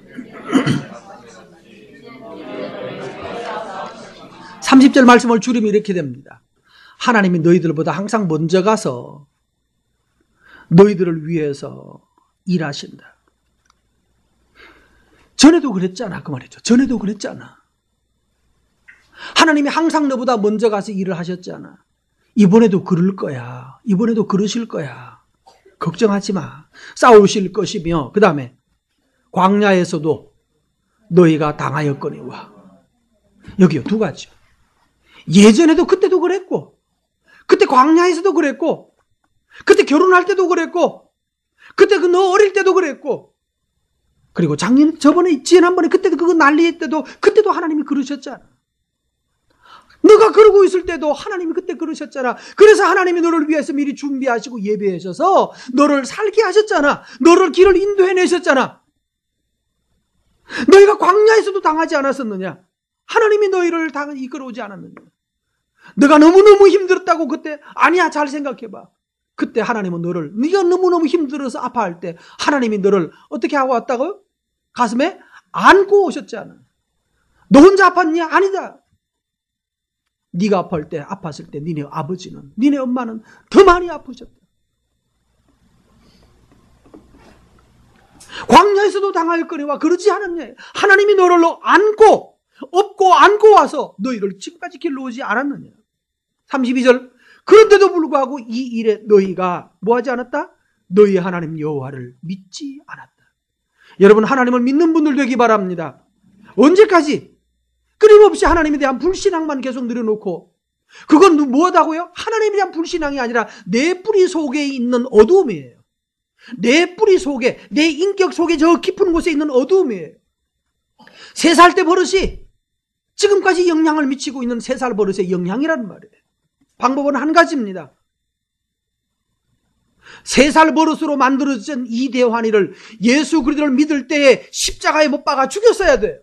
30절 말씀을 줄이면 이렇게 됩니다. 하나님이 너희들보다 항상 먼저 가서 너희들을 위해서 일하신다. 전에도 그랬잖아. 그 말이죠. 전에도 그랬잖아. 하나님이 항상 너보다 먼저 가서 일을 하셨잖아. 이번에도 그럴 거야. 이번에도 그러실 거야. 걱정하지 마. 싸우실 것이며, 그 다음에 광야에서도 너희가 당하였거니와. 여기요, 두 가지요. 예전에도 그때도 그랬고, 그때 광야에서도 그랬고, 그때 결혼할 때도 그랬고, 그때 그 너 어릴 때도 그랬고, 그리고 저번에, 지난번에 그때도 그거 난리일 때도, 그때도 하나님이 그러셨잖아. 너가 그러고 있을 때도 하나님이 그때 그러셨잖아. 그래서 하나님이 너를 위해서 미리 준비하시고 예배하셔서 너를 살게 하셨잖아. 너를 길을 인도해내셨잖아. 너희가 광야에서도 당하지 않았었느냐? 하나님이 너희를 이끌어오지 않았느냐? 너가 너무너무 힘들었다고 그때, 아니야, 잘 생각해봐. 그때 하나님은 너를, 네가 너무너무 힘들어서 아파할 때 하나님이 너를 어떻게 하고 왔다고요? 가슴에 안고 오셨잖아. 너 혼자 아팠냐? 아니다. 네가 아팠을 때 니네 아버지는, 니네 엄마는 더 많이 아프셨다. 광야에서도 당하였거니와 그러지 않았냐? 하나님이 너를 안고, 업고 안고 와서 너희를 지금까지 길러오지 않았느냐? 32절. 그런데도 불구하고 이 일에 너희가 뭐하지 않았다? 너희 하나님 여호와를 믿지 않았다. 여러분, 하나님을 믿는 분들 되기 바랍니다. 언제까지? 끊임없이 하나님에 대한 불신앙만 계속 늘여놓고, 그건 뭐하다고요? 하나님에 대한 불신앙이 아니라 내 뿌리 속에 있는 어두움이에요. 내 뿌리 속에, 내 인격 속에 저 깊은 곳에 있는 어두움이에요. 3살 때 버릇이 지금까지 영향을 미치고 있는 3살 버릇의 영향이란 말이에요. 방법은 한 가지입니다. 3살 버릇으로 만들어진 이 대환이를 예수 그리스도를 믿을 때에 십자가에 못 박아 죽였어야 돼요.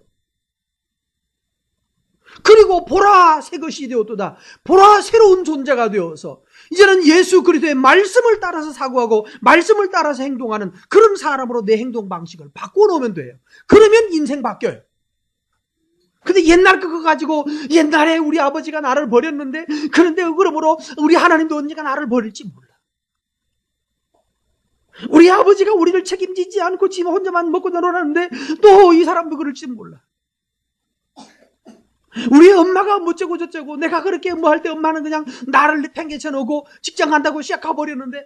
그리고 보라 새 것이 되었도다. 보라 새로운 존재가 되어서 이제는 예수 그리스도의 말씀을 따라서 사고하고 말씀을 따라서 행동하는 그런 사람으로 내 행동 방식을 바꿔놓으면 돼요. 그러면 인생 바뀌어요. 근데 옛날 그거 가지고 옛날에 우리 아버지가 나를 버렸는데, 그런데 그러므로 우리 하나님도 언젠가 나를 버릴지 몰라. 우리 아버지가 우리를 책임지지 않고 지 혼자만 먹고 놀았는데 또 이 사람도 그럴지 몰라. 우리 엄마가 뭐쩌고 저쩌고, 내가 그렇게 뭐 할 때 엄마는 그냥 나를 팽개쳐 놓고 직장 간다고 시작 가버렸는데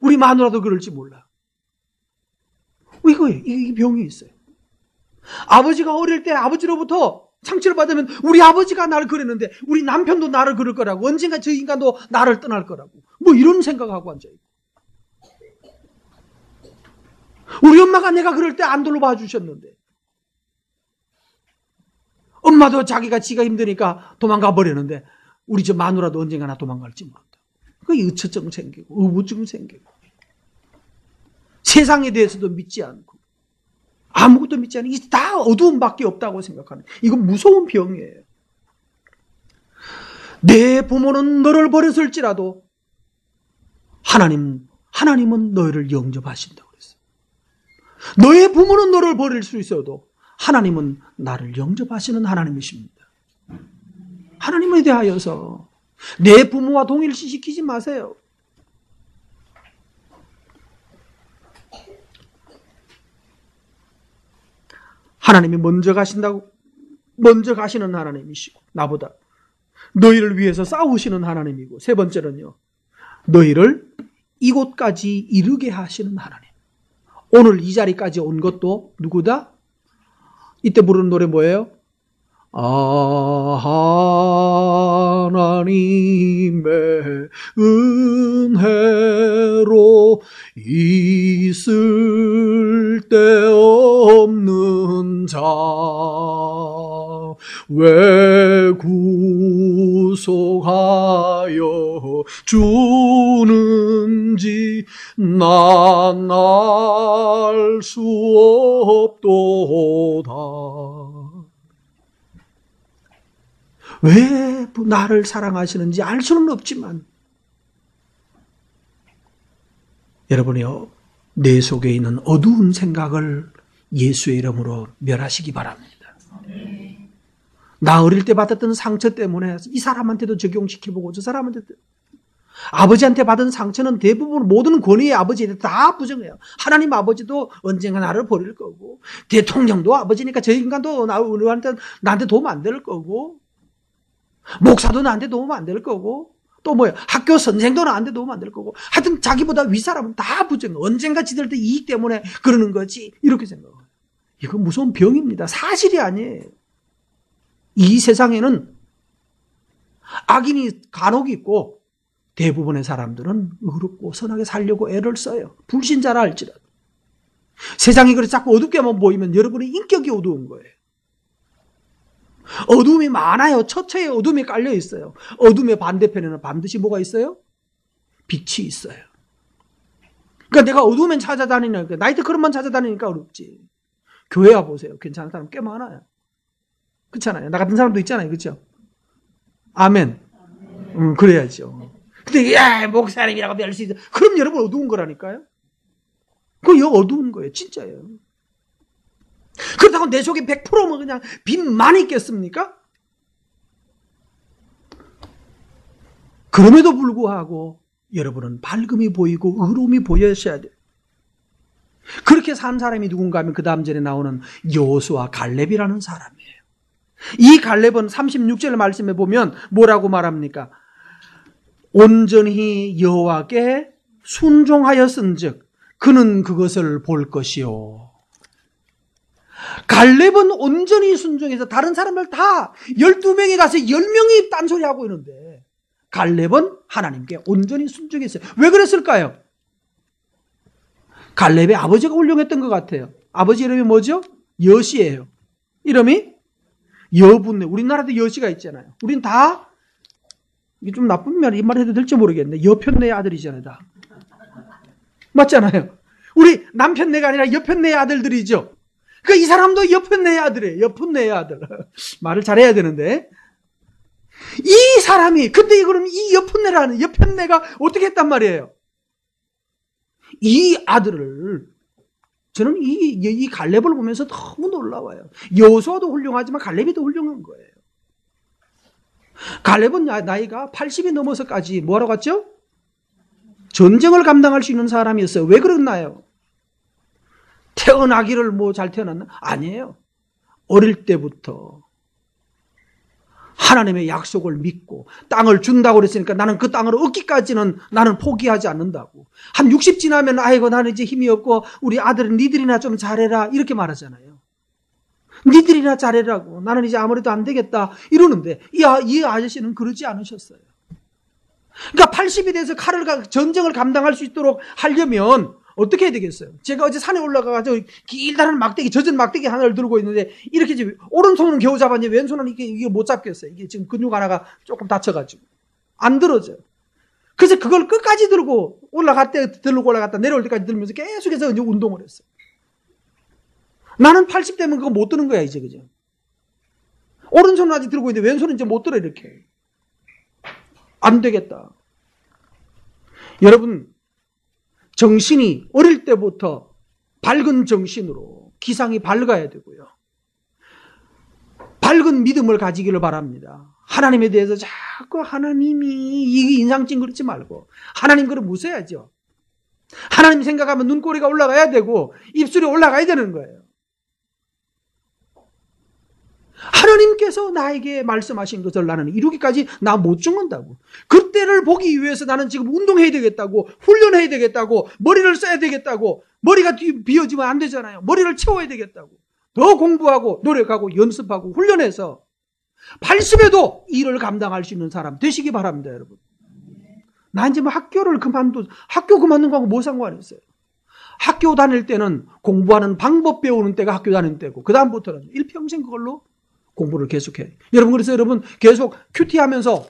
우리 마누라도 그럴지 몰라. 이거예요. 이 병이 있어요. 아버지가 어릴 때 아버지로부터 상처를 받으면 우리 아버지가 나를 그랬는데 우리 남편도 나를 그럴 거라고, 언젠가 저 인간도 나를 떠날 거라고, 뭐 이런 생각하고 앉아있고, 우리 엄마가 내가 그럴 때 안 돌봐주셨는데 엄마도 지가 힘드니까 도망가 버리는데 우리 저 마누라도 언젠가나 도망갈지 모른다. 그 의처증 생기고 의무증 생기고 세상에 대해서도 믿지 않고 아무것도 믿지 않고 이게 다 어두움밖에 없다고 생각하는 이건 무서운 병이에요. 내 부모는 너를 버렸을지라도 하나님은 너희를 영접하신다고 그랬어요. 너의 부모는 너를 버릴 수 있어도 하나님은 나를 영접하시는 하나님이십니다. 하나님에 대하여서 내 부모와 동일시시키지 마세요. 하나님이 먼저 가시는 하나님이시고 나보다 너희를 위해서 싸우시는 하나님이고 세 번째는요. 너희를 이곳까지 이르게 하시는 하나님. 오늘 이 자리까지 온 것도 누구다? 이때 부르는 노래 뭐예요? 하나님의 은혜로 있을 데 없는 자 왜 구속하여 주는지 난 알 수 없도다. 왜 나를 사랑하시는지 알 수는 없지만 여러분이요 내 속에 있는 어두운 생각을 예수의 이름으로 멸하시기 바랍니다. 나 어릴 때 받았던 상처 때문에 이 사람한테도 적용시켜보고 저 사람한테도 아버지한테 받은 상처는 대부분 모든 권위의 아버지한테 다 부정해요. 하나님 아버지도 언젠가 나를 버릴 거고 대통령도 아버지니까 저 인간도 나한테 도움 안 될 거고 목사도 나한테 도움 안 될 거고 또 뭐야 학교 선생도 나한테 도움 안 될 거고 하여튼 자기보다 윗사람은 다 부정해. 언젠가 지들한테 이익 때문에 그러는 거지 이렇게 생각해요. 이거 무서운 병입니다. 사실이 아니에요. 이 세상에는 악인이 간혹 있고 대부분의 사람들은 의롭고 선하게 살려고 애를 써요. 불신자라 할지라도. 세상이 그래서 자꾸 어둡게만 보이면 여러분의 인격이 어두운 거예요. 어둠이 많아요. 처처에 어둠이 깔려 있어요. 어둠의 반대편에는 반드시 뭐가 있어요? 빛이 있어요. 그러니까 내가 어두우면 찾아다니니까 나이트 클럽만 찾아다니니까 어렵지. 교회 와 보세요. 괜찮은 사람 꽤 많아요. 그렇잖아요. 나 같은 사람도 있잖아요. 그렇죠? 아멘. 그래야죠. 근데 야 목사님이라고 멸 수 있어. 그럼 여러분 어두운 거라니까요. 그거 어두운 거예요. 진짜예요. 그렇다고 내 속에 100%뭐 그냥 빛만 있겠습니까? 그럼에도 불구하고 여러분은 밝음이 보이고 의로움이 보여셔야 돼요. 그렇게 산 사람이 누군가 하면 그 다음 절에 나오는 여호수아 갈렙이라는 사람이에요. 이 갈렙은 36절 말씀에 보면 뭐라고 말합니까? 온전히 여호와께 순종하였은즉 그는 그것을 볼 것이요. 갈렙은 온전히 순종해서 다른 사람들 다 12명이 가서 10명이 딴소리하고 있는데 갈렙은 하나님께 온전히 순종했어요. 왜 그랬을까요? 갈렙의 아버지가 훌륭했던 것 같아요. 아버지 이름이 뭐죠? 여시예요. 이름이 여분네. 우리나라도 여시가 있잖아요. 우린 다 이게 좀 나쁜 말, 이 말 해도 될지 모르겠는데 여편네의 아들이잖아요. 다. 맞잖아요. 우리 남편네가 아니라 여편네의 아들들이죠. 그러니까 이 사람도 여편네의 아들이에요. 여편네의 아들. 말을 잘해야 되는데 이 사람이 근데 그럼 이 여편네가 어떻게 했단 말이에요? 이 아들을 저는 이 갈렙을 보면서 너무 놀라워요. 여호수아도 훌륭하지만 갈렙이 더 훌륭한 거예요. 갈렙은 나이가 80이 넘어서까지 뭐하러 갔죠? 전쟁을 감당할 수 있는 사람이었어요. 왜 그랬나요? 태어나기를 뭐 잘 태어났나? 아니에요. 어릴 때부터 하나님의 약속을 믿고 땅을 준다고 그랬으니까 나는 그 땅을 얻기까지는 나는 포기하지 않는다고. 한 60 지나면 아이고 나는 이제 힘이 없고 우리 아들은 니들이나 좀 잘해라 이렇게 말하잖아요. 니들이나 잘해라고. 나는 이제 아무래도 안 되겠다 이러는데 이 아저씨는 그러지 않으셨어요. 그러니까 80이 돼서 전쟁을 감당할 수 있도록 하려면 어떻게 해야 되겠어요? 제가 어제 산에 올라가가지고 길다란 막대기, 젖은 막대기 하나를 들고 있는데 이렇게 이제 오른손은 겨우 잡았는데 왼손은 이게 못 잡겠어요. 이게 지금 근육 하나가 조금 다쳐가지고 안 들어져요. 그래서 그걸 끝까지 들고 들고 올라갔다 내려올 때까지 들면서 계속해서 이제 운동을 했어요. 나는 80대면 그거 못 드는 거야, 이제, 그죠? 오른손은 아직 들고 있는데 왼손은 이제 못 들어, 이렇게. 안 되겠다. 여러분, 정신이 어릴 때부터 밝은 정신으로 기상이 밝아야 되고요. 밝은 믿음을 가지기를 바랍니다. 하나님에 대해서 자꾸 하나님이 이게 인상 찡그리지 말고 하나님 그걸 무서워야죠. 하나님 생각하면 눈꼬리가 올라가야 되고 입술이 올라가야 되는 거예요. 하나님께서 나에게 말씀하신 것을 나는 이루기까지 나 못 죽는다고. 그때를 보기 위해서 나는 지금 운동해야 되겠다고, 훈련해야 되겠다고, 머리를 써야 되겠다고, 머리가 비어지면 안 되잖아요. 머리를 채워야 되겠다고. 더 공부하고 노력하고 연습하고 훈련해서 80에도 일을 감당할 수 있는 사람 되시기 바랍니다, 여러분. 나 이제 뭐 학교 그만둔 거하고 뭐 상관이 있어요? 학교 다닐 때는 공부하는 방법 배우는 때가 학교 다니는 때고, 그다음부터는 일평생 그걸로 공부를 계속해. 그래서 여러분 계속 큐티 하면서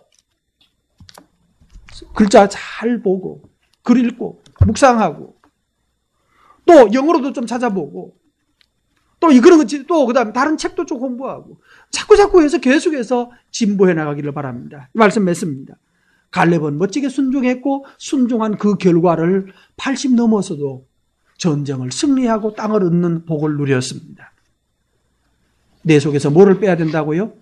글자 잘 보고, 글 읽고, 묵상하고, 또 영어로도 좀 찾아보고, 또 그다음에 다른 책도 좀 공부하고, 자꾸 해서 계속해서 진보해 나가기를 바랍니다. 이 말씀 맺습니다. 갈렙은 멋지게 순종했고, 순종한 그 결과를 80 넘어서도 전쟁을 승리하고 땅을 얻는 복을 누렸습니다. 내 속에서 뭐를 빼야 된다고요?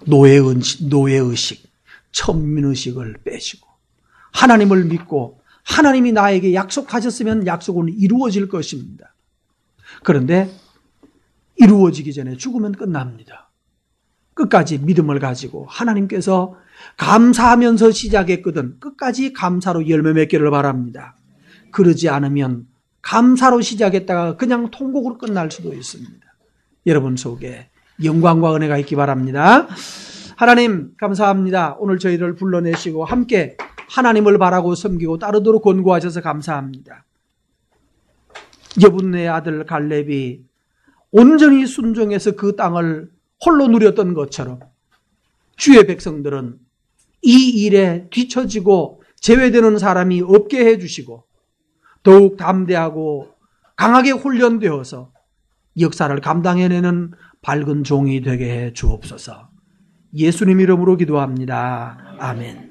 노예의식, 천민의식을 빼시고 하나님을 믿고 하나님이 나에게 약속하셨으면 약속은 이루어질 것입니다. 그런데 이루어지기 전에 죽으면 끝납니다. 끝까지 믿음을 가지고 하나님께서 감사하면서 시작했거든 끝까지 감사로 열매 맺기를 바랍니다. 그러지 않으면 감사로 시작했다가 그냥 통곡으로 끝날 수도 있습니다. 여러분 속에 영광과 은혜가 있기 바랍니다. 하나님 감사합니다. 오늘 저희를 불러내시고 함께 하나님을 바라고 섬기고 따르도록 권고하셔서 감사합니다. 여분의 아들 갈렙이 온전히 순종해서 그 땅을 홀로 누렸던 것처럼 주의 백성들은 이 일에 뒤처지고 제외되는 사람이 없게 해주시고 더욱 담대하고 강하게 훈련되어서 역사를 감당해내는 밝은 종이 되게 해 주옵소서. 예수님 이름으로 기도합니다. 아멘.